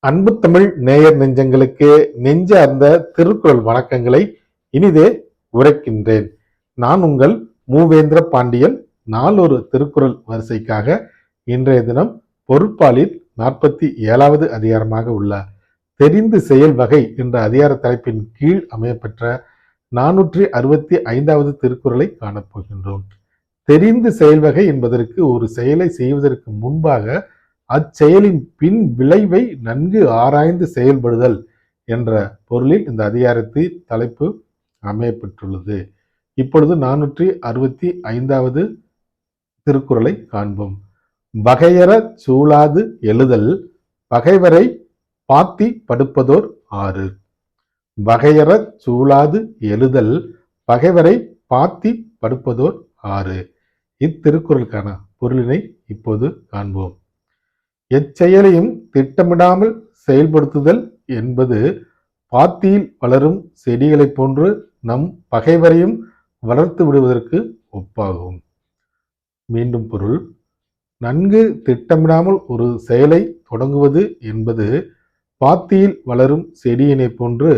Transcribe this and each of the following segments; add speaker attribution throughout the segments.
Speaker 1: அன்பு தமிழ் நேயர் நெஞ்சங்களுக்கு நெஞ்சார்ந்த திருக்குறள் வணக்கங்களை இனிதே உரைக்கின்றேன். நான் உங்கள் மூவேந்திர பாண்டியன். நாளொரு திருக்குறள் வரிசைக்காக இன்றைய தினம் பொருட்பாலில் 47வது அதிகாரமாக உள்ள தெரிந்து செயல் வகை என்ற அதிகார தலைப்பின் கீழ் அமையப்பெற்ற 465வது திருக்குறளை காணப்போகின்றோம். தெரிந்து செயல் வகை என்பதற்கு ஒரு செயலை செய்வதற்கு முன்பாக அச்செயலின் பின் விளைவை நன்கு ஆராய்ந்து செயல்படுதல் என்ற பொருளில் இந்த அதிகாரத்தின் தலைப்பு அமையப்பெற்றுள்ளது. இப்பொழுது 465வது திருக்குறளை காண்போம். வகையற சூழாது எழுதல் பகைவரை பாத்தி படுப்பதோர் ஆறு. வகையற சூழாது எழுதல் பகைவரை பாத்தி படுப்பதோர் ஆறு. இத்திருக்குறளுக்கான பொருளினை இப்போது காண்போம். எச்செயலையும் திட்டமிடாமல் செயல்படுத்துதல் என்பது பாத்தியில் வளரும் செடிகளைப் போன்று நம் பகைவரையும் வளர்த்து விடுவதற்கு ஒப்பாகும். மீண்டும் பொருள். நன்கு திட்டமிடாமல் ஒரு செயலை தொடங்குவது என்பது பாத்தியில் வளரும் செடியினை போன்று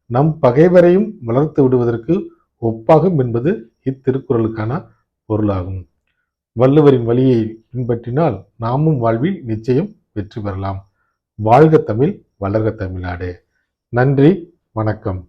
Speaker 1: நம் பகைவரையும் வளர்த்து விடுவதற்கு ஒப்பாகும் என்பது இத்திருக்குறளுக்கான பொருளாகும். வள்ளுவரின் வழியை பின்பற்றினால் நாமும் வாழ்வில் நிச்சயம் வெற்றி பெறலாம். வாழ்க தமிழ், வளர்க தமிழ்நாடு. நன்றி, வணக்கம்.